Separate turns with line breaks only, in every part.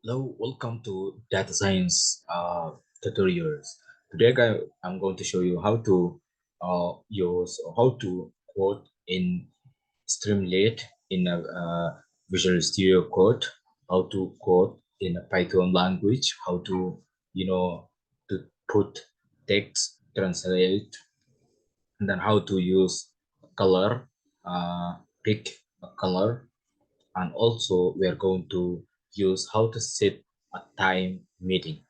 Hello, welcome to data science tutorials. Today, I'm going to show you how to use or how to code in Streamlit in a Visual Studio Code, how to code in a Python language, how to to put text, translate, and then how to use color, pick a color, and also we are going to use how to set a time meeting,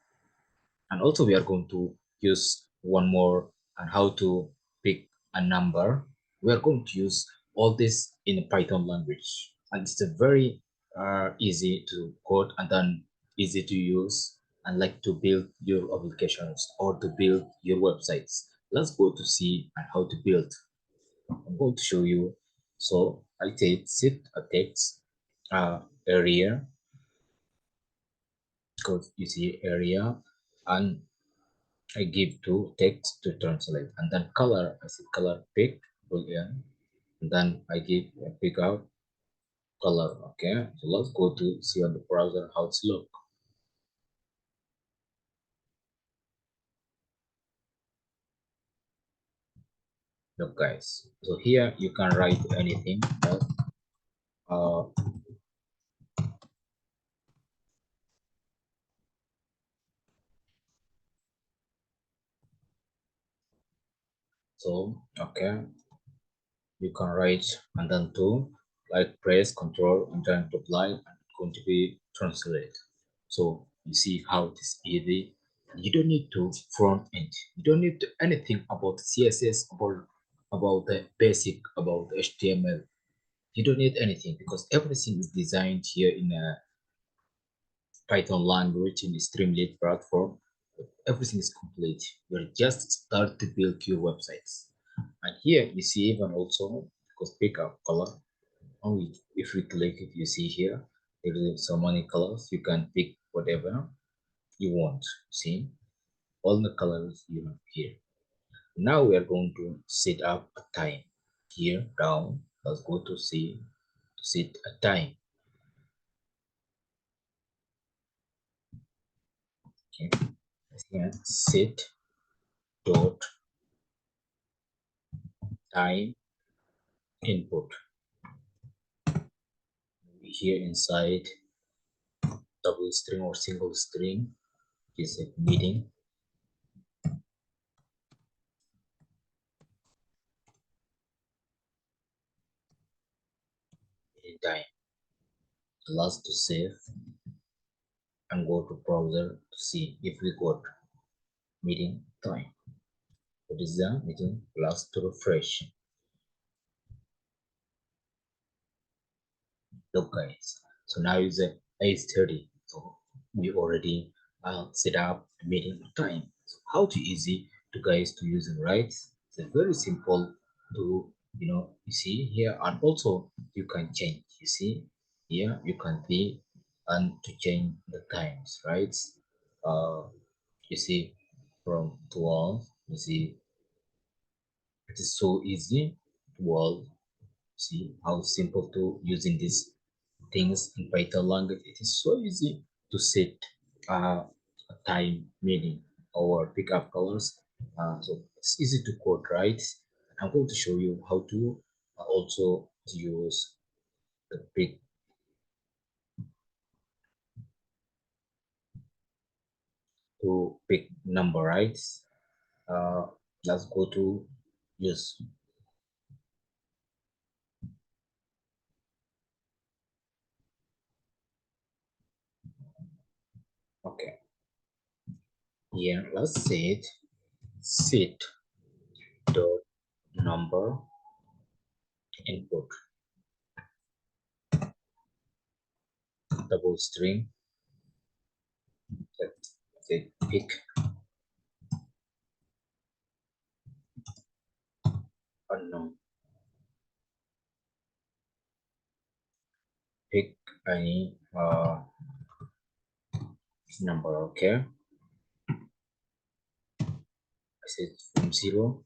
and also we are going to use one more and how to pick a number. We are going to use all this in Python language, and it's a very easy to code and then easy to use and like to build your applications or to build your websites. Let's go to see and how to build. I'm going to show you. So I take set a text area, because you see area, and I give two text to translate, and then color. I say color pick boolean, and then I give a pick out color. Okay, so let's go to see on the browser how it's look. Look, guys. So here you can write anything. Uh, so okay, you can write and then to like press control and then to apply and it's going to be translate. So you see how it is easy. You don't need to front end, you don't need to anything about css, about the basic, about html. You don't need anything because everything is designed here in a Python language in the Streamlit platform. Everything is complete. You're just start to build your websites. And here you see even also because pick up color. Only if we click it, you see here there is so many colors. You can pick whatever you want. See all the colors you have here. Now we are going to set up a time. Here down, let's go to see to set a time. Okay, here set dot time input. Here inside double string or single string is a meeting in time. Last to save and go to browser to see if we got meeting time. What is the meeting? Last to refresh. Look, guys. So now is at 8:30. So we already set up a meeting time. So how to easy to guys to use it, right? It's a very simple to you see here, and also you can change. You see here you can see and to change the times, right? Uh, you see from 12. You see it is so easy. 12. See how simple to using this things in Python language. It is so easy to set a time meaning or pick up colors. So it's easy to code, right? I'm going to show you how to also use the pick to pick number, right? Uh, let's go to use. Okay, here let's set dot number input double string. Let's say pick unknown. Pick any number. Okay, I said from 0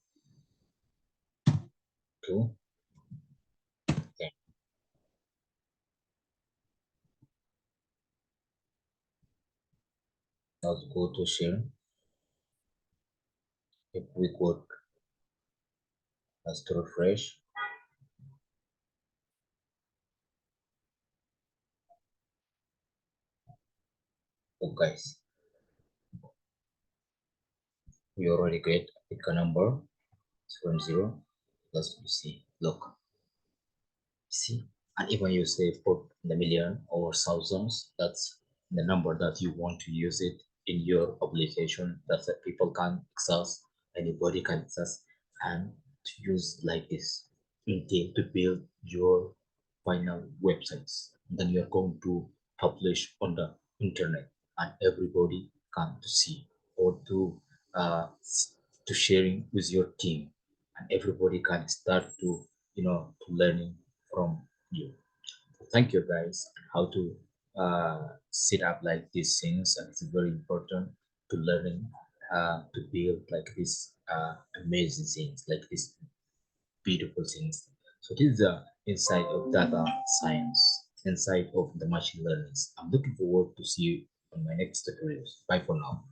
to 10. Let's go to share. If we could, let's to refresh. Oh, guys, we already get pick a number from zero. Let's see. Look, see, and even you say put the million or thousands, that's the number that you want to use it in your application that the people can access, anybody can access, and to use like this until to build your final websites. Then you're going to publish on the internet, and everybody can to see or to sharing with your team, and everybody can start to to learning from you. Thank you guys. How to set up like these things, and it's very important to learning to build like this amazing things, like these beautiful things. So this is the inside of data science, inside of the machine learning. I'm looking forward to see you on my next tutorials. Bye for now.